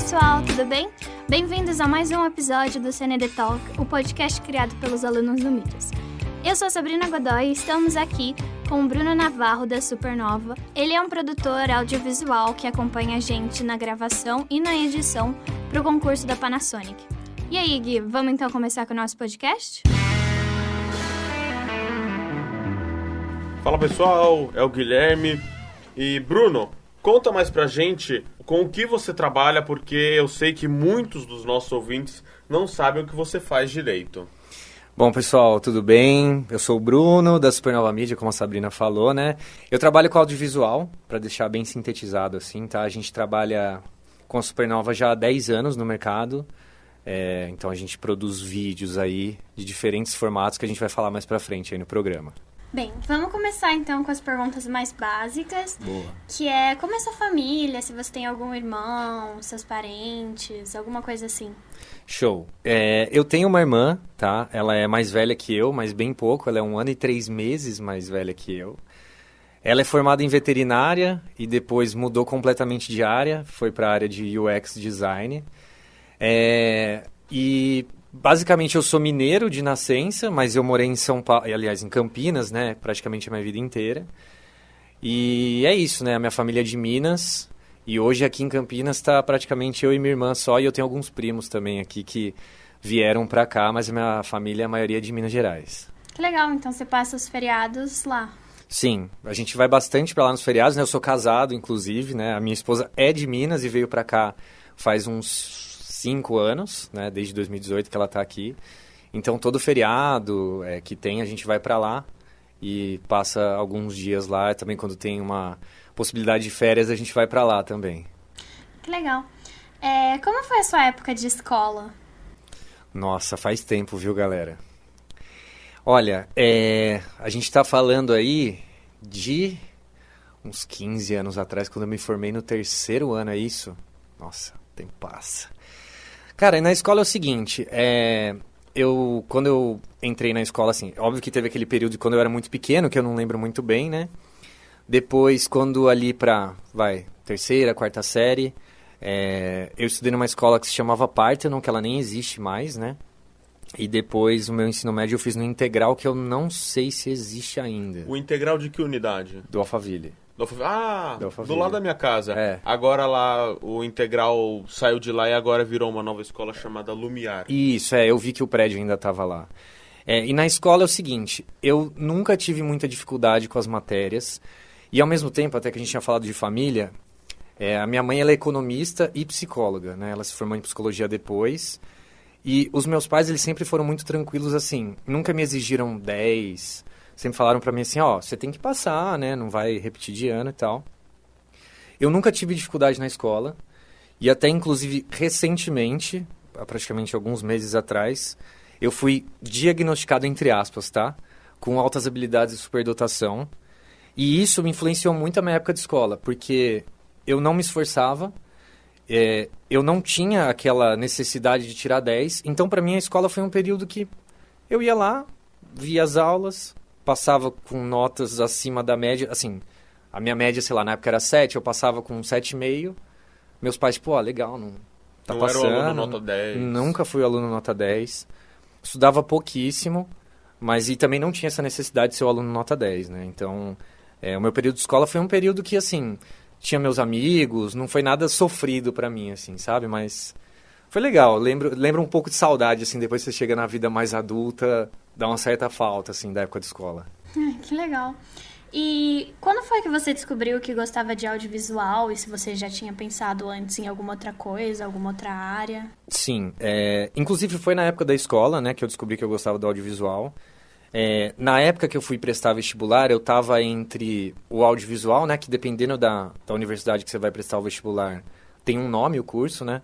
pessoal, tudo bem? Bem-vindos a mais um episódio do CND Talk, o podcast criado pelos alunos do Midas. Eu sou a Sabrina Godoy e estamos aqui com o Bruno Navarro da Supernova. Ele é um produtor audiovisual que acompanha a gente na gravação e na edição para o concurso da Panasonic. E aí, Gui, vamos então começar com o nosso podcast? Fala pessoal, é o Guilherme. E Bruno, conta mais pra gente com o que você trabalha, porque eu sei que muitos dos nossos ouvintes não sabem o que você faz direito. Bom, pessoal, tudo bem? Eu sou o Bruno, da Supernova Mídia, como a Sabrina falou, né? Eu trabalho com audiovisual, para deixar bem sintetizado assim, tá? A gente trabalha com a Supernova já há 10 anos no mercado. Então a gente produz vídeos aí de diferentes formatos que a gente vai falar mais pra frente aí no programa. Bem, vamos começar então com as perguntas mais básicas. Boa. Que é, como é sua família, se você tem algum irmão, seus parentes, alguma coisa assim. Show. Eu tenho uma irmã, tá? Ela é mais velha que eu, mas bem pouco. Ela é 1 ano e 3 meses mais velha que eu. Ela é formada em veterinária e depois mudou completamente de área. Foi para a área de UX Design. E basicamente eu sou mineiro de nascença, mas eu morei em São Paulo, aliás, em Campinas, né? Praticamente a minha vida inteira. E é isso, né? A minha família é de Minas. E hoje aqui em Campinas está praticamente eu e minha irmã só, e eu tenho alguns primos também aqui que vieram para cá, mas a minha família, a maioria é de Minas Gerais. Que legal, então você passa os feriados lá. Sim, a gente vai bastante para lá nos feriados, né? Eu sou casado, inclusive, né? A minha esposa é de Minas e veio para cá faz uns 5 anos, né? Desde 2018 que ela está aqui. Então todo feriado que tem, a gente vai para lá e passa alguns dias lá. Também quando tem uma possibilidade de férias, a gente vai pra lá também. Que legal. Como foi a sua época de escola? Nossa, faz tempo, viu, galera? Olha, a gente tá falando aí de uns 15 anos atrás, quando eu me formei no 3º ano, é isso? Nossa, o tempo passa. Cara, na escola é o seguinte, quando eu entrei na escola, assim, óbvio que teve aquele período de quando eu era muito pequeno, que eu não lembro muito bem, né? Depois, quando ali pra, 3ª, 4ª série, eu estudei numa escola que se chamava Parthenon, que ela nem existe mais, né? E depois, o meu ensino médio eu fiz no Integral, que eu não sei se existe ainda. O Integral de que unidade? Do Alphaville. Do Alphaville. Do lado da minha casa. Agora lá, o Integral saiu de lá e agora virou uma nova escola chamada Lumiar. Isso, eu vi que o prédio ainda estava lá. E na escola é o seguinte, eu nunca tive muita dificuldade com as matérias. E ao mesmo tempo, até que a gente tinha falado de família, a minha mãe ela é economista e psicóloga, né? Ela se formou em psicologia depois. E os meus pais, eles sempre foram muito tranquilos, assim, nunca me exigiram 10, sempre falaram pra mim assim, você tem que passar, né? Não vai repetir de ano e tal. Eu nunca tive dificuldade na escola, e até inclusive recentemente, há praticamente alguns meses atrás, eu fui diagnosticado, entre aspas, tá? Com altas habilidades e superdotação. E isso me influenciou muito a minha época de escola, porque eu não me esforçava, eu não tinha aquela necessidade de tirar 10, então para mim a escola foi um período que eu ia lá, via as aulas, passava com notas acima da média, assim, a minha média, sei lá, na época era 7, eu passava com 7,5, meus pais, legal, não tá passando. Não era o aluno nota 10. Nunca fui aluno nota 10, estudava pouquíssimo, mas e também não tinha essa necessidade de ser o aluno nota 10, né, então... o meu período de escola foi um período que, assim, tinha meus amigos, não foi nada sofrido pra mim, assim, sabe? Mas foi legal, lembro um pouco de saudade, assim, depois que você chega na vida mais adulta, dá uma certa falta, assim, da época de escola. Que legal. E quando foi que você descobriu que gostava de audiovisual e se você já tinha pensado antes em alguma outra coisa, alguma outra área? Sim, inclusive foi na época da escola, né, que eu descobri que eu gostava do audiovisual. Na época que eu fui prestar vestibular, eu estava entre o audiovisual, né, que dependendo da universidade que você vai prestar o vestibular, tem um nome o curso, né?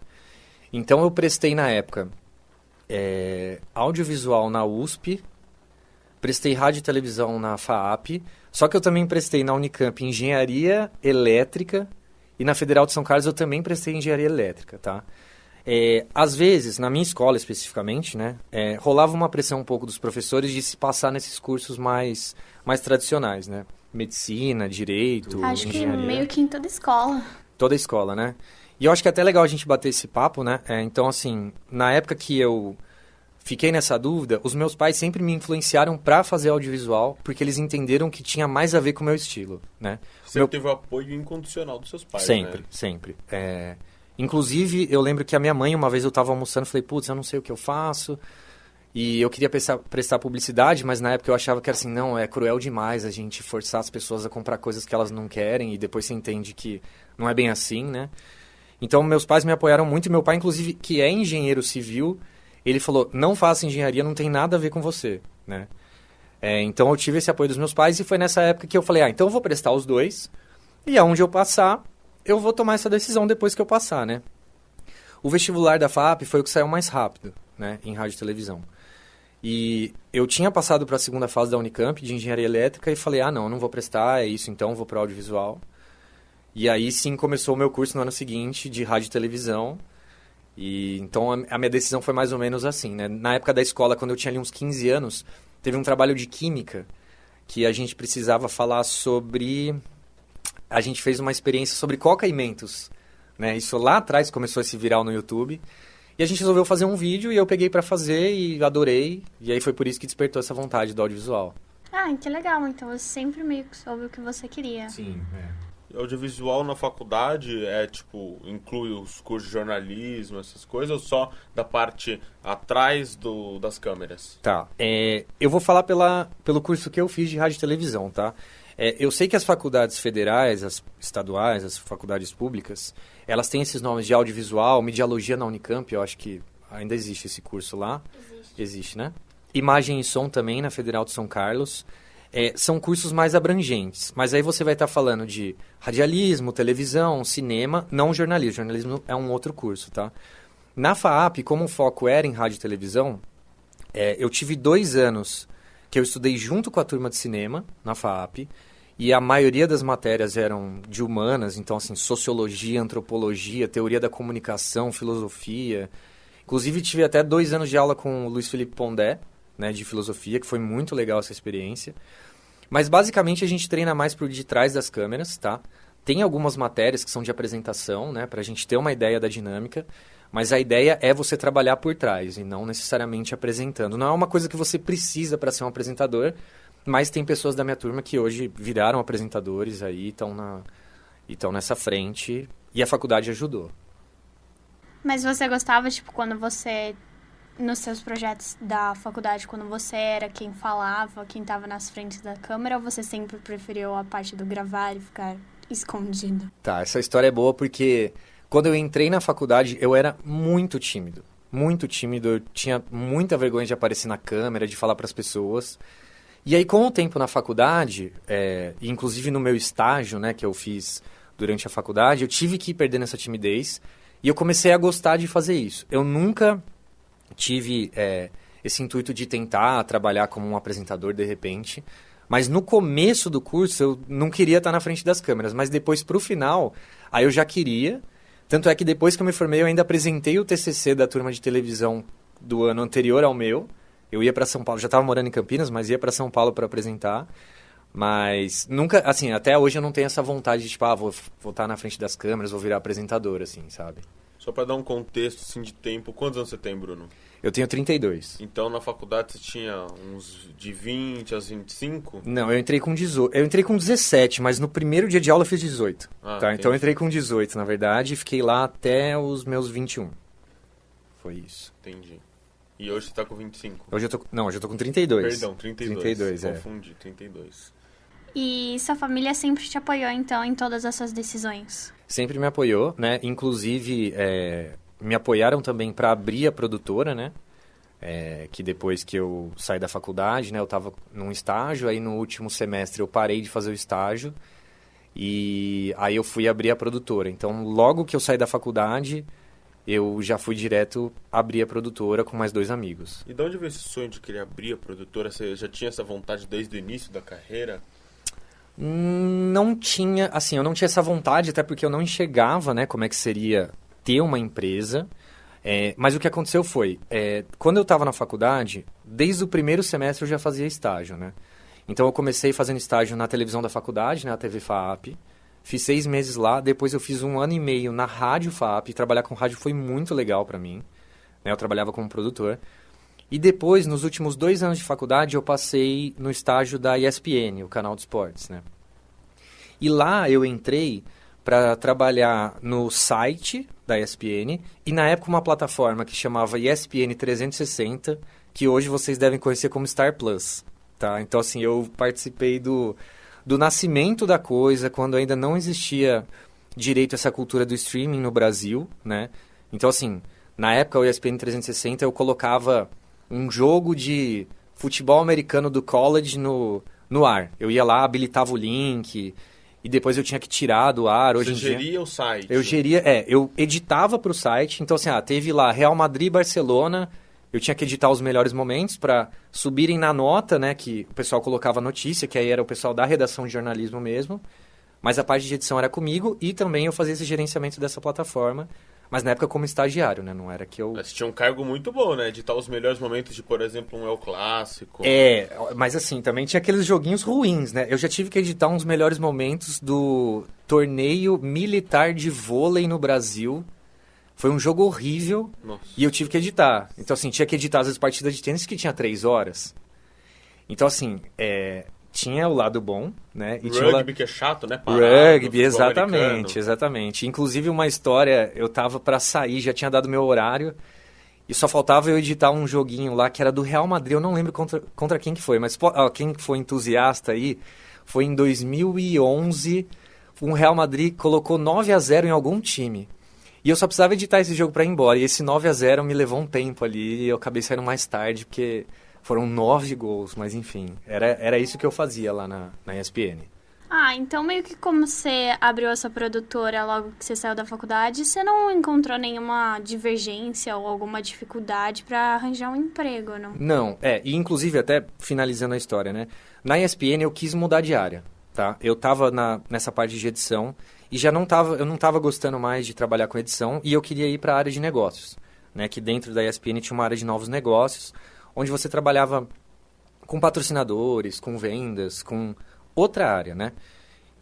Então eu prestei na época audiovisual na USP, prestei rádio e televisão na FAAP, só que eu também prestei na Unicamp engenharia elétrica e na Federal de São Carlos eu também prestei engenharia elétrica, tá? Às vezes, na minha escola especificamente, né, rolava uma pressão um pouco dos professores de se passar nesses cursos mais tradicionais, né? Medicina, direito, Acho engenharia. que meio que em toda escola. Toda escola, né? E eu acho que é até legal a gente bater esse papo, né? Então, assim, na época que eu fiquei nessa dúvida, os meus pais sempre me influenciaram para fazer audiovisual, porque eles entenderam que tinha mais a ver com o meu estilo, né? Você teve o apoio incondicional dos seus pais, sempre, né? Sempre. Inclusive, eu lembro que a minha mãe, uma vez eu estava almoçando, falei, putz, eu não sei o que eu faço. E eu queria prestar publicidade, mas na época eu achava que era assim, não, é cruel demais a gente forçar as pessoas a comprar coisas que elas não querem, e depois você entende que não é bem assim, né? Então, meus pais me apoiaram muito, e meu pai, inclusive, que é engenheiro civil, ele falou, não faça engenharia, não tem nada a ver com você, né? Então, eu tive esse apoio dos meus pais, e foi nessa época que eu falei, então eu vou prestar os dois, e aonde eu passar, eu vou tomar essa decisão depois que eu passar, né? O vestibular da FAAP foi o que saiu mais rápido, né, em rádio e televisão. E eu tinha passado para a segunda fase da Unicamp, de engenharia elétrica, e falei, não, eu não vou prestar, é isso, então eu vou para audiovisual. E aí sim começou o meu curso no ano seguinte, de rádio e televisão. E então a minha decisão foi mais ou menos assim, né? Na época da escola, quando eu tinha ali uns 15 anos, teve um trabalho de química, que a gente precisava falar sobre... A gente fez uma experiência sobre Coca e Mentos, né? Isso lá atrás começou a se virar no YouTube. E a gente resolveu fazer um vídeo e eu peguei pra fazer e adorei. E aí foi por isso que despertou essa vontade do audiovisual. Que legal. Então você sempre meio que soube o que você queria. Sim, Audiovisual na faculdade inclui os cursos de jornalismo, essas coisas, ou só da parte atrás das câmeras? Tá. Eu vou falar pelo curso que eu fiz de rádio e televisão, tá? Eu sei que as faculdades federais, as estaduais, as faculdades públicas, elas têm esses nomes de audiovisual, mediologia na Unicamp, eu acho que ainda existe esse curso lá. Existe, né? Imagem e som também na Federal de São Carlos. São cursos mais abrangentes, mas aí você vai estar falando de radialismo, televisão, cinema, não jornalismo. Jornalismo é um outro curso, tá? Na FAAP, como o foco era em rádio e televisão, eu tive 2 anos que eu estudei junto com a turma de cinema na FAAP, e a maioria das matérias eram de humanas, então assim, sociologia, antropologia, teoria da comunicação, filosofia. Inclusive tive até 2 anos de aula com o Luiz Felipe Pondé, né, de filosofia, que foi muito legal essa experiência. Mas basicamente a gente treina mais por detrás das câmeras, tá? Tem algumas matérias que são de apresentação, né, pra gente ter uma ideia da dinâmica, mas a ideia é você trabalhar por trás e não necessariamente apresentando. Não é uma coisa que você precisa para ser um apresentador, mas tem pessoas da minha turma que hoje viraram apresentadores aí, estão nessa frente, e a faculdade ajudou. Mas você gostava, quando você, nos seus projetos da faculdade, quando você era quem falava, quem estava nas frentes da câmera, ou você sempre preferiu a parte do gravar e ficar escondido? Tá, essa história é boa porque quando eu entrei na faculdade, eu era muito tímido. Muito tímido, eu tinha muita vergonha de aparecer na câmera, de falar para as pessoas. E aí, com o tempo na faculdade, inclusive no meu estágio, né, que eu fiz durante a faculdade, eu tive que ir perdendo essa timidez e eu comecei a gostar de fazer isso. Eu nunca tive esse intuito de tentar trabalhar como um apresentador de repente, mas no começo do curso eu não queria estar na frente das câmeras, mas depois, pro final, aí eu já queria. Tanto é que depois que eu me formei, eu ainda apresentei o TCC da turma de televisão do ano anterior ao meu. Eu ia para São Paulo, já estava morando em Campinas, mas ia para São Paulo para apresentar. Mas nunca, assim, até hoje eu não tenho essa vontade de, vou estar na frente das câmeras, vou virar apresentador, assim, sabe? Só para dar um contexto, assim, de tempo, quantos anos você tem, Bruno? Eu tenho 32. Então, na faculdade você tinha uns de 20 aos 25? Não, eu entrei com 18. Eu entrei com 17, mas no primeiro dia de aula eu fiz 18. Tá? Então eu entrei com 18, na verdade, e fiquei lá até os meus 21. Foi isso. Entendi. E hoje você tá com 25? Hoje eu tô com 32. Perdão, 32. 32, Confundi, 32. E sua família sempre te apoiou, então, em todas as suas decisões? Sempre me apoiou, né? Inclusive, me apoiaram também para abrir a produtora, né? Que depois que eu saí da faculdade, né? Eu estava num estágio, aí no último semestre eu parei de fazer o estágio e aí eu fui abrir a produtora. Então, logo que eu saí da faculdade, eu já fui direto abrir a produtora com mais 2 amigos. E de onde veio esse sonho de querer abrir a produtora? Você já tinha essa vontade desde o início da carreira? Não tinha, assim, eu não tinha essa vontade, até porque eu não enxergava, né, como é que seria ter uma empresa. Mas o que aconteceu foi, quando eu estava na faculdade, desde o primeiro semestre eu já fazia estágio, né? Então eu comecei fazendo estágio na televisão da faculdade, na TV FAAP. Fiz 6 meses lá, depois eu fiz 1 ano e meio na Rádio FAP. Trabalhar com rádio foi muito legal para mim, né? Eu trabalhava como produtor. E depois, nos últimos 2 anos de faculdade, eu passei no estágio da ESPN, o canal de esportes, né? E lá eu entrei para trabalhar no site da ESPN e, na época, uma plataforma que chamava ESPN 360, que hoje vocês devem conhecer como Star Plus, tá? Então, assim, eu participei do nascimento da coisa, quando ainda não existia direito a essa cultura do streaming no Brasil, né? Então, assim, na época, o ESPN 360, eu colocava um jogo de futebol americano do college no ar. Eu ia lá, habilitava o link e depois eu tinha que tirar do ar. Hoje Você geria o site? Eu editava para o site. Então, assim, teve lá Real Madrid e Barcelona. Eu tinha que editar os melhores momentos para subirem na nota, né? Que o pessoal colocava notícia, que aí era o pessoal da redação de jornalismo mesmo. Mas a parte de edição era comigo e também eu fazia esse gerenciamento dessa plataforma. Mas na época como estagiário, né? Não era que eu... Mas tinha um cargo muito bom, né? Editar os melhores momentos de, por exemplo, um El Clássico. Mas assim, também tinha aqueles joguinhos ruins, né? Eu já tive que editar uns melhores momentos do torneio militar de vôlei no Brasil. Foi um jogo horrível. Nossa. E eu tive que editar. Então, assim, tinha que editar às vezes partidas de tênis que tinha 3 horas. Então, assim, tinha o lado bom, né? E Rugby, que é chato, né? Rugby, exatamente. Inclusive, uma história, eu tava pra sair, já tinha dado meu horário, e só faltava eu editar um joguinho lá, que era do Real Madrid, eu não lembro contra quem que foi, mas quem foi entusiasta aí, foi em 2011, um Real Madrid colocou 9-0 em algum time. E eu só precisava editar esse jogo pra ir embora. E esse 9-0 me levou um tempo ali. E eu acabei saindo mais tarde, porque foram 9 gols. Mas enfim, era isso que eu fazia lá na ESPN. Ah, então meio que como você abriu a sua produtora logo que você saiu da faculdade, você não encontrou nenhuma divergência ou alguma dificuldade pra arranjar um emprego, não? Não, e inclusive até finalizando a história, né? Na ESPN eu quis mudar de área, tá? Eu tava nessa parte de edição... E eu não estava gostando mais de trabalhar com edição e eu queria ir para a área de negócios, né? Que dentro da ESPN tinha uma área de novos negócios, onde você trabalhava com patrocinadores, com vendas, com outra área, né?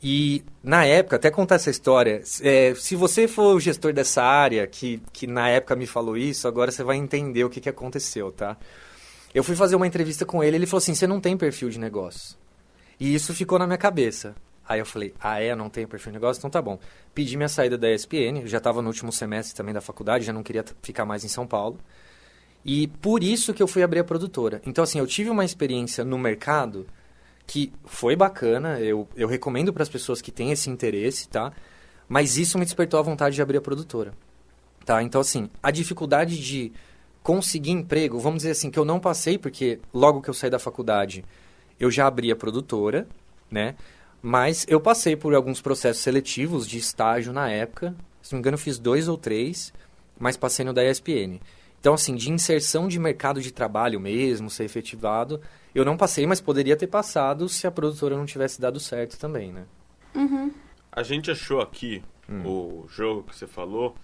E na época, até contar essa história, se você for o gestor dessa área, que na época me falou isso, agora você vai entender o que aconteceu, tá? Eu fui fazer uma entrevista com ele falou assim, você não tem perfil de negócio. E isso ficou na minha cabeça. Aí eu falei, não tenho perfil de negócio? Então tá bom. Pedi minha saída da ESPN, eu já estava no último semestre também da faculdade, já não queria ficar mais em São Paulo. E por isso que eu fui abrir a produtora. Então assim, eu tive uma experiência no mercado que foi bacana, eu recomendo para as pessoas que têm esse interesse, tá? Mas isso me despertou a vontade de abrir a produtora, tá? Então assim, a dificuldade de conseguir emprego, vamos dizer assim, que eu não passei, porque logo que eu saí da faculdade, eu já abri a produtora, né? Mas eu passei por alguns processos seletivos de estágio na época. Se não me engano, eu fiz 2 ou 3, mas passei no da ESPN. Então, assim, de inserção de mercado de trabalho mesmo, ser efetivado, eu não passei, mas poderia ter passado se a produtora não tivesse dado certo também, né? Uhum. A gente achou aqui o jogo que você falou,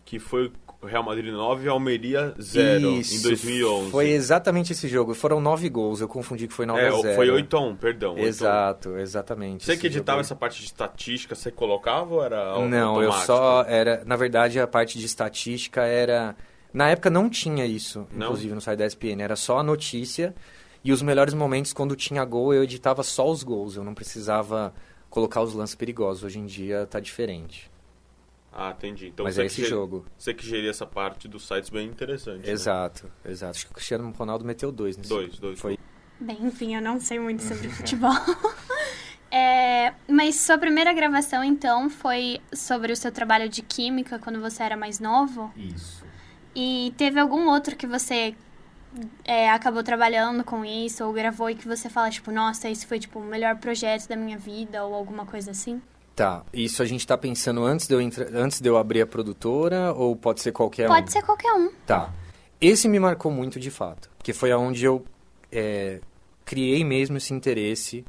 que foi o Real Madrid 9 e Almeria 0 em 2011. Foi exatamente esse jogo. Foram 9 gols. Eu confundi que foi 9-0. Foi 8-1, perdão. Exato, exatamente. Você que editava essa parte de estatística, você colocava ou era Não, automático? Na verdade, a parte de estatística era... Na época não tinha isso, não? Inclusive no site da ESPN. Era só a notícia e os melhores momentos, quando tinha gol, eu editava só os gols. Eu não precisava colocar os lances perigosos. Hoje em dia tá diferente. Ah, entendi. Então, mas é esse jogo. Você que geria essa parte dos sites bem interessante. Exato, né? Exato. Acho que o Cristiano Ronaldo meteu 2 nesse jogo. 2. Foi. Bem, enfim, eu não sei muito sobre futebol. Mas sua primeira gravação, então, foi sobre o seu trabalho de química quando você era mais novo? Isso. E teve algum outro que você acabou trabalhando com isso ou gravou e que você fala, tipo, nossa, esse foi, tipo, o melhor projeto da minha vida ou alguma coisa assim? Tá, isso a gente tá pensando antes de eu abrir a produtora ou pode ser qualquer um? Pode ser qualquer um. Tá. Esse me marcou muito de fato, porque foi aonde eu criei mesmo esse interesse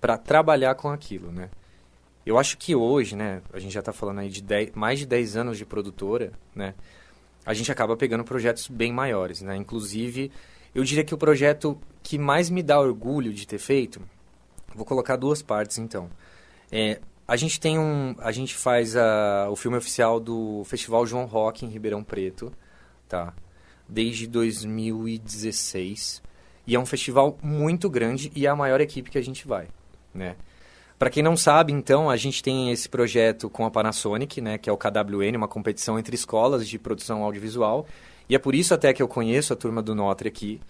para trabalhar com aquilo, né? Eu acho que hoje, né, a gente já tá falando aí de mais de 10 anos de produtora, né? A gente acaba pegando projetos bem maiores, né? Inclusive, eu diria que o projeto que mais me dá orgulho de ter feito, vou colocar 2 partes então. A gente faz o filme oficial do Festival João Rock em Ribeirão Preto, tá? Desde 2016. E é um festival muito grande e é a maior equipe que a gente vai, né? Para quem não sabe, então, a gente tem esse projeto com a Panasonic, né? Que é o KWN, uma competição entre escolas de produção audiovisual. E é por isso até que eu conheço a turma do Notre aqui.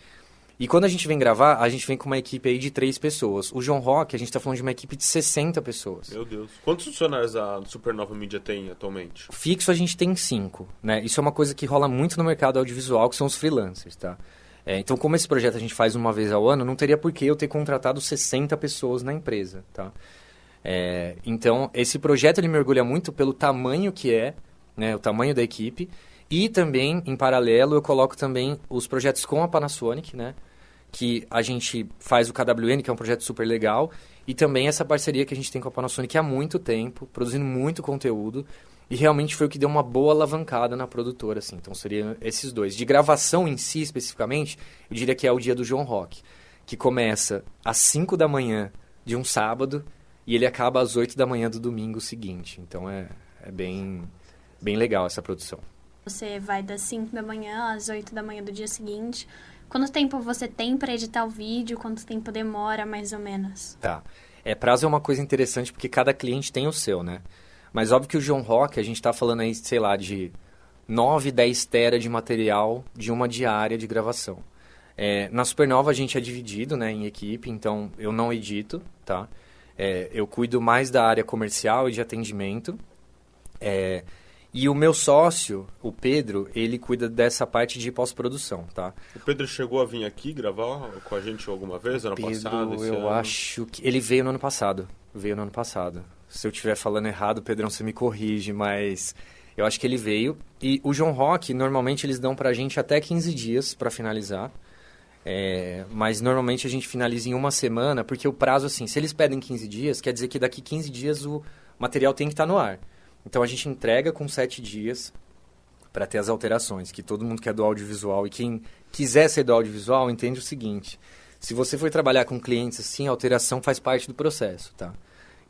E quando a gente vem gravar, a gente vem com uma equipe aí de 3 pessoas. O João Rock, a gente tá falando de uma equipe de 60 pessoas. Meu Deus. Quantos funcionários a Supernova Mídia tem atualmente? Fixo a gente tem 5, né? Isso é uma coisa que rola muito no mercado audiovisual, que são os freelancers, tá? Então, como esse projeto a gente faz uma vez ao ano, não teria por que eu ter contratado 60 pessoas na empresa, tá? Então, esse projeto ele mergulha muito pelo tamanho que é, né? O tamanho da equipe. E também, em paralelo, eu coloco também os projetos com a Panasonic, né? Que a gente faz o KWN, que é um projeto super legal, e também essa parceria que a gente tem com a Panasonic há muito tempo, produzindo muito conteúdo, e realmente foi o que deu uma boa alavancada na produtora, assim. Então, seriam esses 2. De gravação em si, especificamente, eu diria que é o dia do João Rock, que começa às 5 da manhã de um sábado, e ele acaba às 8 da manhã do domingo seguinte. Então, é bem legal essa produção. Você vai das 5 da manhã às 8 da manhã do dia seguinte. Quanto tempo você tem para editar o vídeo? Quanto tempo demora, mais ou menos? Tá. Prazo é uma coisa interessante porque cada cliente tem o seu, né? Mas óbvio que o João Rock, a gente tá falando aí, sei lá, de 9, 10 tera de material de uma diária de gravação. Na Supernova a gente é dividido, né, em equipe, então eu não edito, tá? Eu cuido mais da área comercial e de atendimento. E o meu sócio, o Pedro, ele cuida dessa parte de pós-produção, tá? O Pedro chegou a vir aqui gravar com a gente alguma vez, ano passado? Eu acho que... Ele veio no ano passado. Se eu estiver falando errado, Pedrão, você me corrige, mas eu acho que ele veio. E o João Rock, normalmente, eles dão pra gente até 15 dias pra finalizar. Mas normalmente a gente finaliza em uma semana, porque o prazo, assim, se eles pedem 15 dias, quer dizer que daqui 15 dias o material tem que estar no ar. Então, a gente entrega com 7 dias para ter as alterações, que todo mundo que é do audiovisual e quem quiser ser do audiovisual entende o seguinte: se você for trabalhar com clientes assim, a alteração faz parte do processo, tá?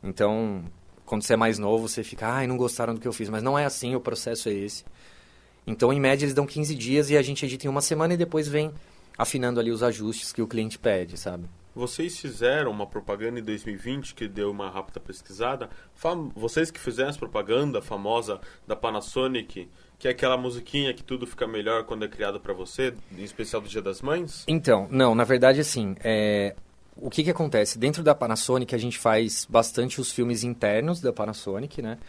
Então, quando você é mais novo, você fica, não gostaram do que eu fiz, mas não é assim, o processo é esse. Então, em média, eles dão 15 dias e a gente edita em uma semana e depois vem afinando ali os ajustes que o cliente pede, sabe? Vocês fizeram uma propaganda em 2020 que deu uma rápida pesquisada. Vocês que fizeram essa propaganda famosa da Panasonic, que é aquela musiquinha que tudo fica melhor quando é criado para você, em especial do Dia das Mães? Então, não, na verdade, assim, o que acontece? Dentro da Panasonic, a gente faz bastante os filmes internos da Panasonic, né?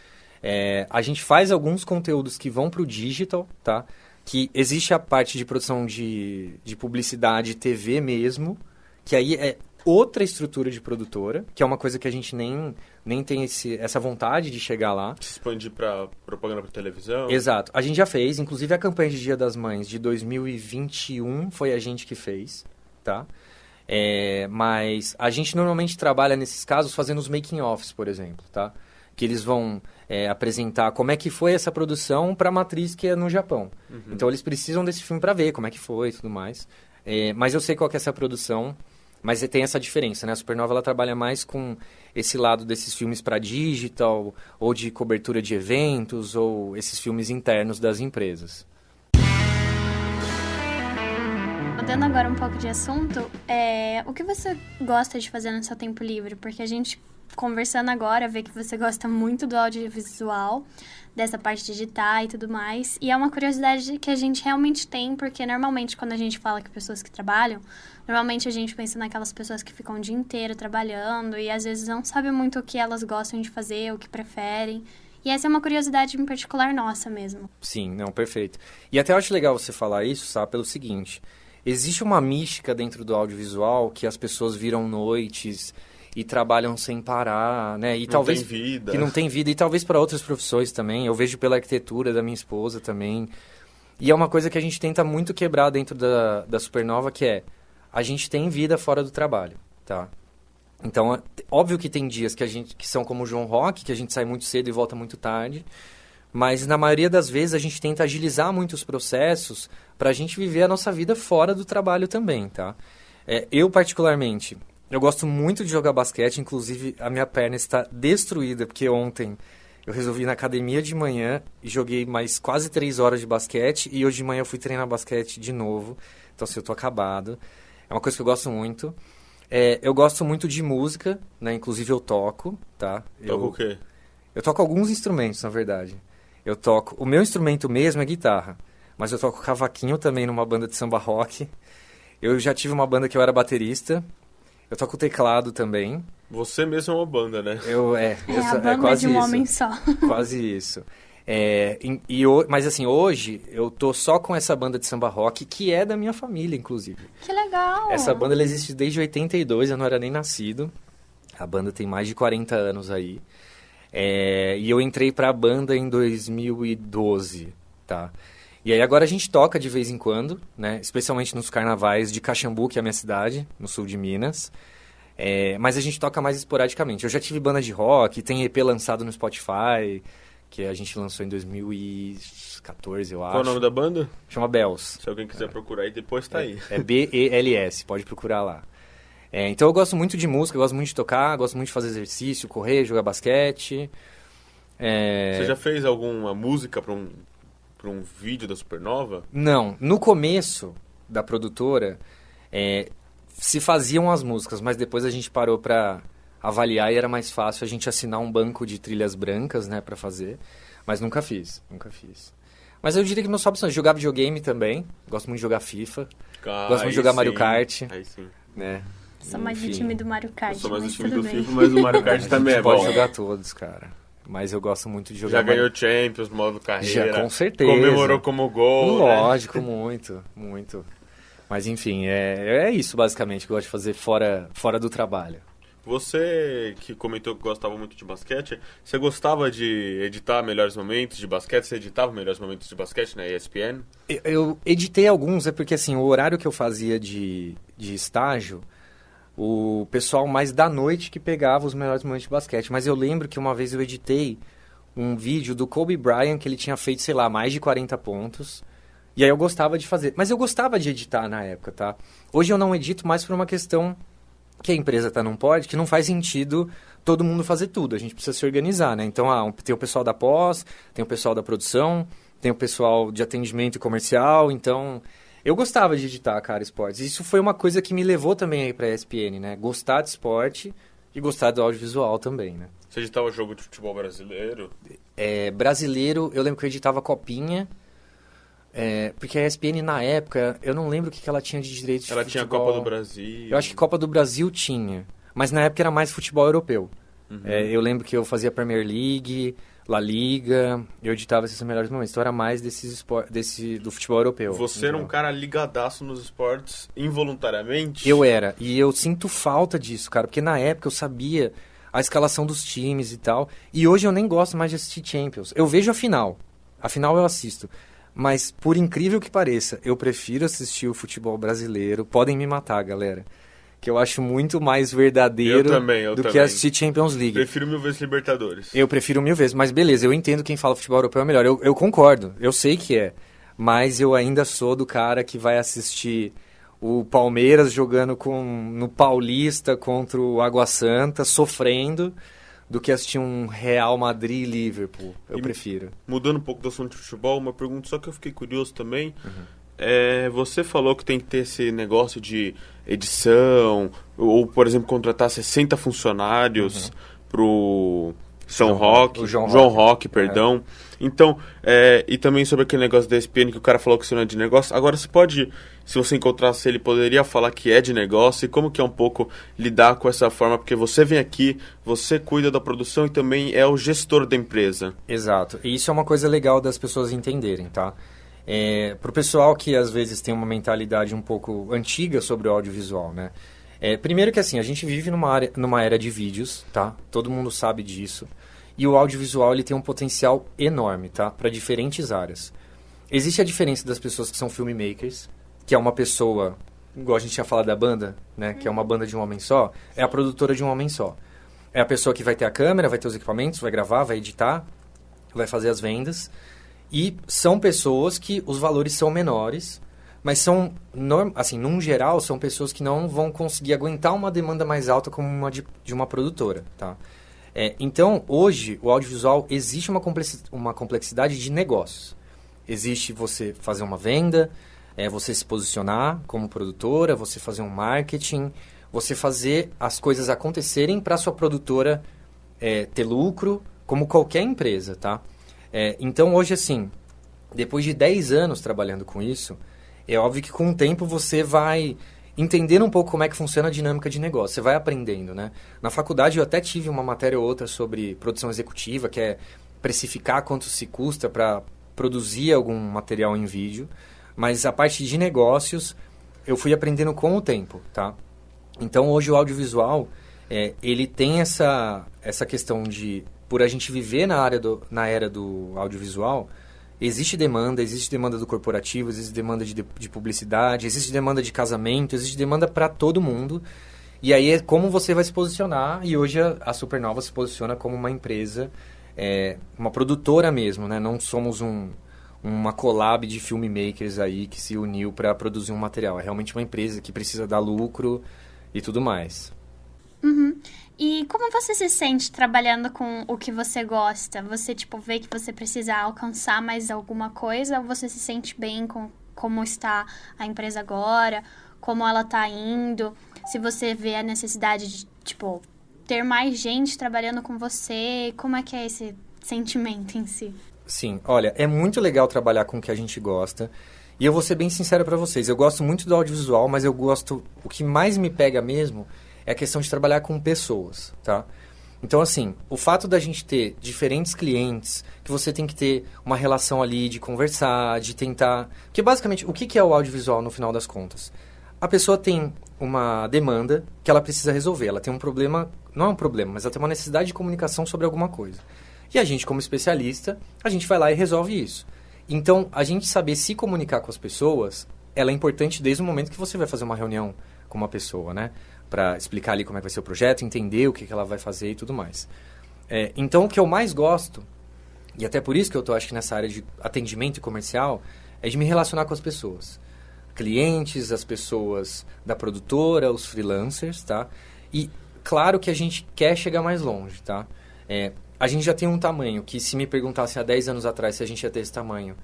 A gente faz alguns conteúdos que vão para o digital, tá? Que existe a parte de produção de publicidade, TV mesmo, que aí é outra estrutura de produtora, que é uma coisa que a gente nem tem essa vontade de chegar lá. Se expandir para propaganda para televisão. Exato. A gente já fez, inclusive a campanha de Dia das Mães de 2021 foi a gente que fez, tá? Mas a gente normalmente trabalha nesses casos fazendo os making-offs, por exemplo, tá? Que eles vão apresentar como é que foi essa produção para a matriz que é no Japão. Uhum. Então eles precisam desse filme para ver como é que foi e tudo mais. Mas eu sei qual que é essa produção. Mas tem essa diferença, né? A Supernova ela trabalha mais com esse lado desses filmes para digital, ou de cobertura de eventos, ou esses filmes internos das empresas. Mudando agora um pouco de assunto, o que você gosta de fazer no seu tempo livre? Porque a gente, conversando agora, vê que você gosta muito do audiovisual, dessa parte de editar e tudo mais. E é uma curiosidade que a gente realmente tem, porque normalmente quando a gente fala que pessoas que trabalham, normalmente a gente pensa naquelas pessoas que ficam o dia inteiro trabalhando e às vezes não sabem muito o que elas gostam de fazer, o que preferem. E essa é uma curiosidade em particular nossa mesmo. Sim, não, perfeito. E até eu acho legal você falar isso, sabe, pelo seguinte: existe uma mística dentro do audiovisual que as pessoas viram noites e trabalham sem parar, né? E não talvez tem vida. Que não tem vida, e talvez para outras profissões também. Eu vejo pela arquitetura da minha esposa também. E é uma coisa que a gente tenta muito quebrar dentro da Supernova, que a gente tem vida fora do trabalho, tá? Então, óbvio que tem dias que são como o João Rock, que a gente sai muito cedo e volta muito tarde, mas na maioria das vezes a gente tenta agilizar muito os processos para a gente viver a nossa vida fora do trabalho também, tá? Eu, particularmente, Eu gosto muito de jogar basquete, inclusive a minha perna está destruída, porque ontem eu resolvi ir na academia de manhã e joguei mais quase 3 horas de basquete, e hoje de manhã eu fui treinar basquete de novo, então assim, eu tô acabado. É uma coisa que eu gosto muito. Eu gosto muito de música, né? Inclusive eu toco, tá? Toca o quê? Eu toco alguns instrumentos, na verdade. O meu instrumento mesmo é guitarra, mas eu toco cavaquinho também numa banda de samba rock. Eu já tive uma banda que eu era baterista. Eu toco teclado também. Você mesmo é uma banda, né? A banda quase de um isso. homem só. Quase isso. Mas assim, hoje eu tô só com essa banda de samba rock, que é da minha família, inclusive. Que legal! Essa banda ela existe desde 82, eu não era nem nascido. A banda tem mais de 40 anos aí. E eu entrei pra banda em 2012, tá? E aí agora a gente toca de vez em quando, né? Especialmente nos carnavais de Caxambu, que é a minha cidade, no sul de Minas. Mas a gente toca mais esporadicamente. Eu já tive banda de rock, tem EP lançado no Spotify, que a gente lançou em 2014, eu acho. Qual é o nome da banda? Chama Bells. Se alguém quiser procurar aí, depois tá aí. É BELS, pode procurar lá. Então eu gosto muito de música, eu gosto muito de tocar, gosto muito de fazer exercício, correr, jogar basquete. Você já fez alguma música pra um vídeo da Supernova? Não, no começo da produtora se faziam as músicas, mas depois a gente parou pra avaliar e era mais fácil a gente assinar um banco de trilhas brancas, né, pra fazer. Mas nunca fiz. Mas eu diria que meus hobbies são jogar videogame também, gosto muito de jogar FIFA, gosto muito de jogar Mario Kart. Aí sim. Né? Sou mais do time do Mario Kart, Eu sou mais do mas time tudo do bem. FIFA, mas o Mario Kart também é bom. Pode jogar todos, cara. Mas eu gosto muito de jogar Já ganhou Champions, modo carreira. Já, com certeza. Comemorou como gol, Lógico, né? muito. Mas enfim, é isso basicamente que eu gosto de fazer fora do trabalho. Você que comentou que gostava muito de basquete, você gostava de editar melhores momentos de basquete? Você editava melhores momentos de basquete na ESPN? Eu editei alguns, porque assim, o horário que eu fazia de estágio, o pessoal mais da noite que pegava os melhores momentos de basquete. Mas eu lembro que uma vez eu editei um vídeo do Kobe Bryant, que ele tinha feito, sei lá, mais de 40 pontos. E aí eu gostava de fazer. Mas eu gostava de editar na época, tá? Hoje eu não edito mais por uma questão que a empresa tá num pod, que não faz sentido todo mundo fazer tudo. A gente precisa se organizar, né? Então, tem o pessoal da pós, tem o pessoal da produção, tem o pessoal de atendimento comercial. Então, eu gostava de editar, cara, esportes. Isso foi uma coisa que me levou também aí pra ESPN, né? Gostar de esporte e gostar do audiovisual também, né? Você editava jogo de futebol brasileiro? Brasileiro, eu lembro que eu editava Copinha. Porque a ESPN na época, eu não lembro o que ela tinha de direitos de Ela futebol. tinha Copa do Brasil. Eu acho que Copa do Brasil tinha, mas na época era mais futebol europeu. Eu lembro que eu fazia Premier League, La Liga, eu editava esses melhores momentos. Então era mais do futebol europeu. Você era um cara ligadaço nos esportes involuntariamente? Eu era, e eu sinto falta disso, cara, porque na época eu sabia a escalação dos times e tal, e hoje eu nem gosto mais de assistir Champions. Eu vejo a final eu assisto. Mas, por incrível que pareça, eu prefiro assistir o futebol brasileiro. Podem me matar, galera. Que eu acho muito mais verdadeiro do que assistir Champions League. Prefiro 1000 vezes Libertadores. Eu prefiro 1000 vezes. Mas beleza, eu entendo quem fala futebol europeu é melhor. Eu concordo, eu sei que é. Mas eu ainda sou do cara que vai assistir o Palmeiras jogando no Paulista contra o Água Santa, sofrendo, do que assistir um Real Madrid e Liverpool. Eu prefiro. Mudando um pouco do assunto de futebol, uma pergunta só que eu fiquei curioso também. Você falou que tem que ter esse negócio de edição, ou, por exemplo, contratar 60 funcionários pro João Roque, perdão. Então, e também sobre aquele negócio da ESPN que o cara falou que isso não é de negócio. Agora, você pode, se você encontrasse ele, poderia falar que é de negócio e como que é um pouco lidar com essa forma, porque você vem aqui, você cuida da produção e também é o gestor da empresa. Exato. E isso é uma coisa legal das pessoas entenderem, tá? Pro pessoal que às vezes tem uma mentalidade um pouco antiga sobre o audiovisual, né? Primeiro que assim, a gente vive numa era de vídeos, tá? Todo mundo sabe disso. E o audiovisual ele tem um potencial enorme, tá? Para diferentes áreas. Existe a diferença das pessoas que são filmmakers, que é uma pessoa, igual a gente tinha falado da banda, né? Que é uma banda de um homem só, é a produtora de um homem só. É a pessoa que vai ter a câmera, vai ter os equipamentos, vai gravar, vai editar, vai fazer as vendas. E são pessoas que os valores são menores, mas são, assim, num geral, são pessoas que não vão conseguir aguentar uma demanda mais alta como uma de uma produtora, tá? Então, hoje, o audiovisual, existe uma complexidade de negócios. Existe você fazer uma venda, você se posicionar como produtora, você fazer um marketing, você fazer as coisas acontecerem para a sua produtora ter lucro, como qualquer empresa, tá? Então, hoje, assim, depois de 10 anos trabalhando com isso, é óbvio que com o tempo você vai entendendo um pouco como é que funciona a dinâmica de negócio. Você vai aprendendo, né? Na faculdade eu até tive uma matéria ou outra sobre produção executiva, que é precificar quanto se custa para produzir algum material em vídeo. Mas a parte de negócios eu fui aprendendo com o tempo, tá? Então hoje o audiovisual, ele tem essa questão de, por a gente viver na era do audiovisual, existe demanda do corporativo, existe demanda de publicidade, existe demanda de casamento, existe demanda para todo mundo. E aí é como você vai se posicionar. E hoje a Supernova se posiciona como uma empresa, uma produtora mesmo, né? Não somos uma collab de filmmakers aí que se uniu para produzir um material. É realmente uma empresa que precisa dar lucro e tudo mais. Uhum. E como você se sente trabalhando com o que você gosta? Você, vê que você precisa alcançar mais alguma coisa? Ou você se sente bem com como está a empresa agora? Como ela está indo? Se você vê a necessidade de, ter mais gente trabalhando com você? Como é que é esse sentimento em si? Sim, olha, é muito legal trabalhar com o que a gente gosta. E eu vou ser bem sincero para vocês. Eu gosto muito do audiovisual, mas o que mais me pega mesmo é a questão de trabalhar com pessoas, tá? Então, assim, o fato da gente ter diferentes clientes, que você tem que ter uma relação ali de conversar, de tentar... Porque, basicamente, o que é o audiovisual no final das contas? A pessoa tem uma demanda que ela precisa resolver. Ela tem um problema... Não é um problema, mas ela tem uma necessidade de comunicação sobre alguma coisa. E a gente, como especialista, a gente vai lá e resolve isso. Então, a gente saber se comunicar com as pessoas, ela é importante desde o momento que você vai fazer uma reunião com uma pessoa, né? Para explicar ali como é que vai ser o projeto, entender o que ela vai fazer e tudo mais. Então, o que eu mais gosto, e até por isso que eu estou, acho que nessa área de atendimento e comercial, é de me relacionar com as pessoas. Clientes, as pessoas da produtora, os freelancers, tá? E claro que a gente quer chegar mais longe, tá? A gente já tem um tamanho que, se me perguntassem há 10 anos atrás se a gente ia ter esse tamanho,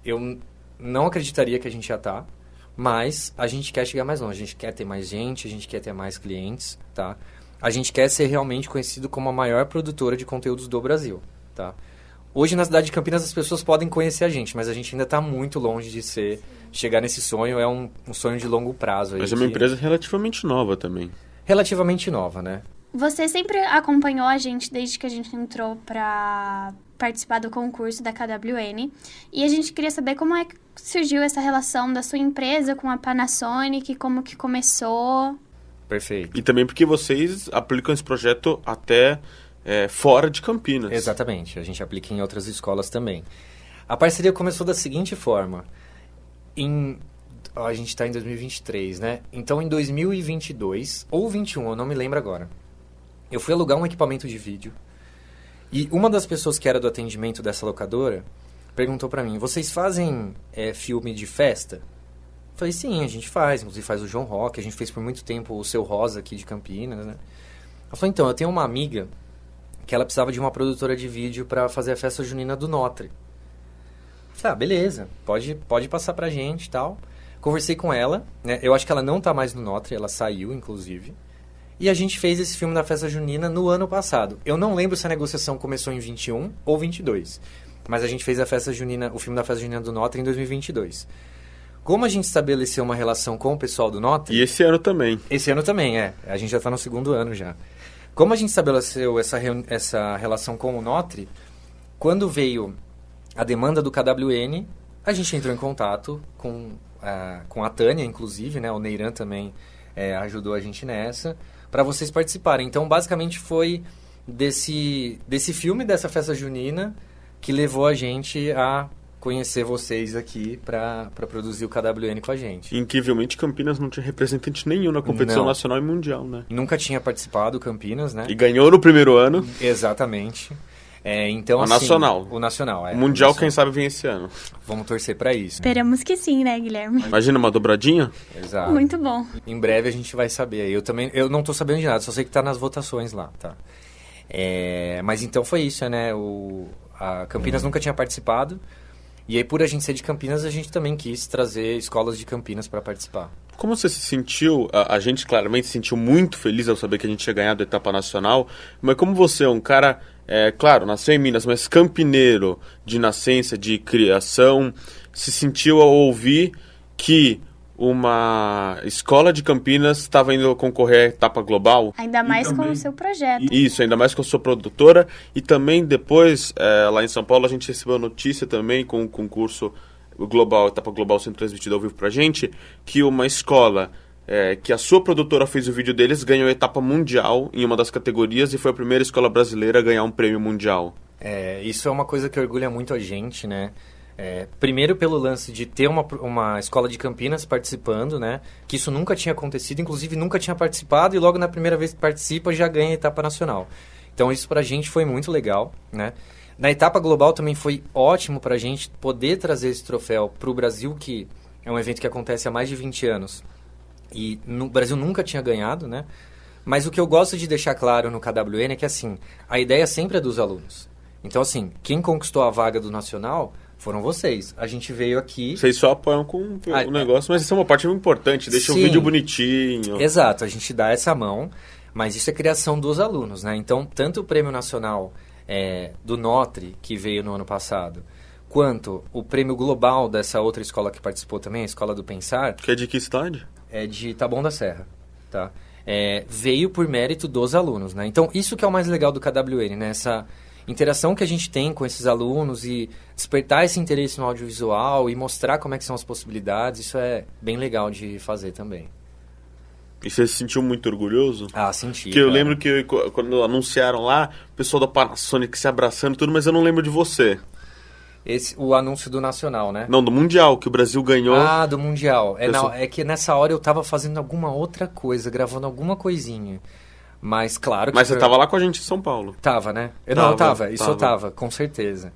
eu não acreditaria que a gente ia estar. Mas a gente quer chegar mais longe, a gente quer ter mais gente, a gente quer ter mais clientes, tá? A gente quer ser realmente conhecido como a maior produtora de conteúdos do Brasil, tá? Hoje, na cidade de Campinas, as pessoas podem conhecer a gente, mas a gente ainda está muito longe de chegar nesse sonho. É um sonho de longo prazo. Mas é uma empresa relativamente nova também. Relativamente nova, né? Você sempre acompanhou a gente desde que a gente entrou para participar do concurso da KWN. E a gente queria saber como é que surgiu essa relação da sua empresa com a Panasonic, como que começou. Perfeito. E também porque vocês aplicam esse projeto até fora de Campinas. Exatamente. A gente aplica em outras escolas também. A parceria começou da seguinte forma. A gente está em 2023, né? Então, em 2022 ou 2021, eu não me lembro agora, eu fui alugar um equipamento de vídeo e uma das pessoas que era do atendimento dessa locadora perguntou pra mim: vocês fazem filme de festa? Eu falei: sim, a gente faz. Inclusive faz o João Rock, a gente fez por muito tempo o Seu Rosa aqui de Campinas, né? Ela falou: então, eu tenho uma amiga que ela precisava de uma produtora de vídeo pra fazer a festa junina do Notre. Eu falei: beleza, pode passar pra gente e tal. Conversei com ela, né? Eu acho que ela não tá mais no Notre, ela saiu, inclusive. E a gente fez esse filme da festa junina no ano passado. Eu não lembro se a negociação começou em 21 ou 22. Mas a gente fez o filme da festa junina do Notre em 2022. Como a gente estabeleceu uma relação com o pessoal do Notre... E esse ano também. Esse ano também, A gente já está no segundo ano já. Como a gente estabeleceu essa relação com o Notre, quando veio a demanda do KWN, a gente entrou em contato com a Tânia, inclusive, né? O Neiran também ajudou a gente nessa, para vocês participarem. Então, basicamente, foi desse filme, dessa festa junina, que levou a gente a conhecer vocês aqui para produzir o KWN com a gente. Incrivelmente, Campinas não tinha representante nenhum na competição nacional e mundial, né? Nunca tinha participado Campinas, né? E ganhou no primeiro ano. Exatamente. Então, O assim, nacional. O nacional, O Mundial, quem sabe, vem esse ano. Vamos torcer pra isso. Esperamos que sim, né, Guilherme? Imagina uma dobradinha? Exato. Muito bom. Em breve a gente vai saber. Eu não tô sabendo de nada, só sei que tá nas votações lá, tá? Mas então foi isso, né? A Campinas nunca tinha participado. E aí, por a gente ser de Campinas, a gente também quis trazer escolas de Campinas para participar. Como você se sentiu? A gente claramente se sentiu muito feliz ao saber que a gente tinha ganhado a etapa nacional. Mas como você é um cara, claro, nasceu em Minas, mas campineiro de nascença, de criação, se sentiu ao ouvir que uma escola de Campinas estava indo concorrer à etapa global? Ainda mais com o seu projeto. Isso, ainda mais com a sua produtora. E também depois, lá em São Paulo, a gente recebeu a notícia também com o concurso global, etapa global sendo transmitida ao vivo pra gente, que uma escola que a sua produtora fez o vídeo deles ganhou a etapa mundial em uma das categorias e foi a primeira escola brasileira a ganhar um prêmio mundial. Isso é uma coisa que orgulha muito a gente, né? Primeiro pelo lance de ter uma escola de Campinas participando, né? Que isso nunca tinha acontecido, inclusive nunca tinha participado e logo na primeira vez que participa já ganha a etapa nacional. Então isso pra gente foi muito legal, né? Na etapa global também foi ótimo pra gente poder trazer esse troféu pro Brasil, que é um evento que acontece há mais de 20 anos. E no Brasil nunca tinha ganhado, né? Mas o que eu gosto de deixar claro no KWN é que, assim, a ideia sempre é dos alunos. Então, assim, quem conquistou a vaga do Nacional foram vocês. A gente veio aqui... Vocês só apoiam com o negócio, mas isso é uma parte importante, deixa o vídeo bonitinho. Exato, a gente dá essa mão, mas isso é criação dos alunos, né? Então, tanto o Prêmio Nacional do Notre, que veio no ano passado, quanto o Prêmio Global dessa outra escola que participou também, a Escola do Pensar... Que é de que cidade? É de Taboão da Serra, tá? Veio por mérito dos alunos, né? Então, isso que é o mais legal do KWN, né? Essa interação que a gente tem com esses alunos e despertar esse interesse no audiovisual e mostrar como é que são as possibilidades, isso é bem legal de fazer também. E você se sentiu muito orgulhoso? Ah, senti. Porque eu lembro que quando anunciaram lá, o pessoal da Panasonic se abraçando e tudo, mas eu não lembro de você. O anúncio do Nacional, né? Não, do Mundial, que o Brasil ganhou. Ah, do Mundial. É que nessa hora eu tava fazendo alguma outra coisa, gravando alguma coisinha. Mas claro que... Mas você tava lá com a gente em São Paulo. Tava, né? Isso eu tava, com certeza.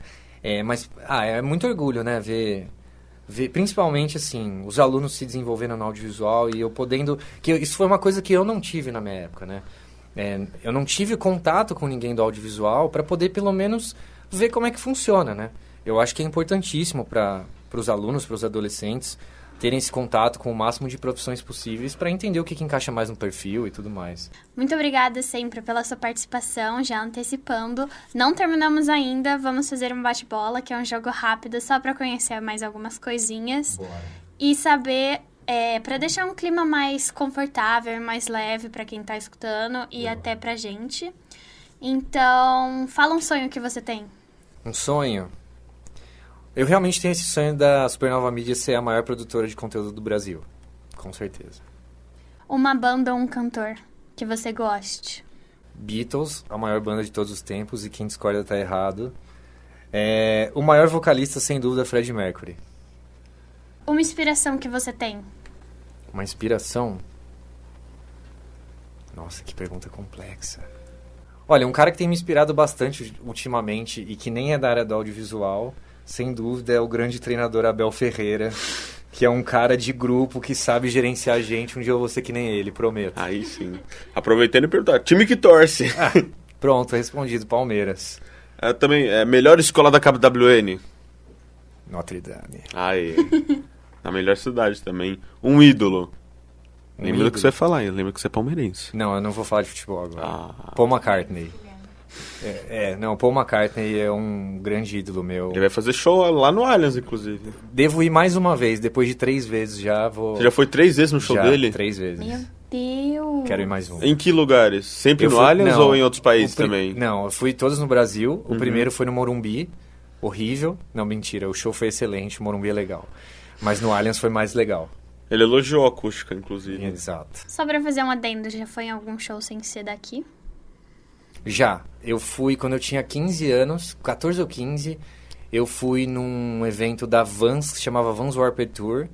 Mas é muito orgulho, né? Ver principalmente, assim, os alunos se desenvolvendo no audiovisual e eu podendo... Isso foi uma coisa que eu não tive na minha época, né? Eu não tive contato com ninguém do audiovisual para poder, pelo menos, ver como é que funciona, né? Eu acho que é importantíssimo para os alunos, para os adolescentes, terem esse contato com o máximo de profissões possíveis para entender o que encaixa mais no perfil e tudo mais. Muito obrigada sempre pela sua participação, já antecipando. Não terminamos ainda, vamos fazer um bate-bola, que é um jogo rápido, só para conhecer mais algumas coisinhas. Bora. E saber, para deixar um clima mais confortável, mais leve para quem está escutando e até pra gente. Então, fala um sonho que você tem. Um sonho? Eu realmente tenho esse sonho da Supernova Mídia ser a maior produtora de conteúdo do Brasil. Com certeza. Uma banda ou um cantor que você goste? Beatles, a maior banda de todos os tempos, e quem discorda tá errado. O maior vocalista, sem dúvida, é Freddie Mercury. Uma inspiração que você tem? Uma inspiração? Nossa, que pergunta complexa. Olha, um cara que tem me inspirado bastante ultimamente e que nem é da área do audiovisual... Sem dúvida, é o grande treinador Abel Ferreira, que é um cara de grupo que sabe gerenciar a gente. Um dia eu vou ser que nem ele, prometo. Aí sim. Aproveitando e perguntar, time que torce. Pronto, respondido, Palmeiras. Também, melhor escola da KWN? Notre Dame. Aí, na melhor cidade também. Um ídolo. Lembra do que você vai falar, lembra que você é palmeirense. Não, eu não vou falar de futebol agora. Paul McCartney. Paul McCartney é um grande ídolo meu. Ele vai fazer show lá no Allianz, inclusive. Devo ir mais uma vez, depois de 3 vezes já vou... Você já foi 3 vezes no show dele? 3 vezes. Meu Deus! Quero ir mais um. Em que lugares? Sempre no Allianz ou em outros países também? Não, eu fui todos no Brasil. O primeiro foi no Morumbi. Horrível. Não, mentira. O show foi excelente. O Morumbi é legal. Mas no Allianz foi mais legal. Ele elogiou a acústica, inclusive. Exato. Só pra fazer um adendo, já foi em algum show sem ser daqui? Já. Eu fui quando eu tinha 15 anos, 14 ou 15, eu fui num evento da Vans, que se chamava Vans Warped Tour,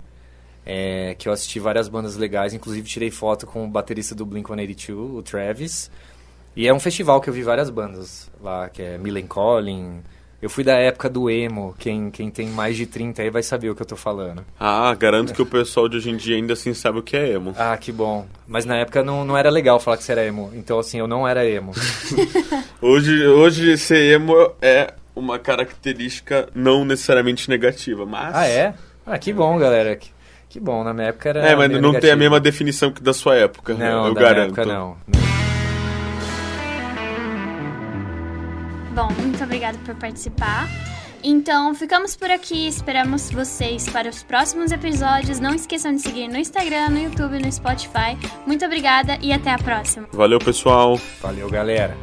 que eu assisti várias bandas legais, inclusive tirei foto com o baterista do Blink-182, o Travis, E é um festival que eu vi várias bandas lá, que é Millencolin. Eu fui da época do emo, quem tem mais de 30 aí vai saber o que eu tô falando. Ah, garanto que o pessoal de hoje em dia ainda assim sabe o que é emo. Ah, que bom. Mas na época não era legal falar que você era emo. Então, assim, eu não era emo. Hoje ser emo é uma característica não necessariamente negativa, mas... Ah, é? Ah, que bom, galera. Que bom, na minha época era mas meio não tem a negativo. mesma definição que da sua época, Não, eu da minha garanto. época não. Bom, muito obrigada por participar. Então, ficamos por aqui. Esperamos vocês para os próximos episódios. Não esqueçam de seguir no Instagram, no YouTube, no Spotify. Muito obrigada e até a próxima. Valeu, pessoal. Valeu, galera.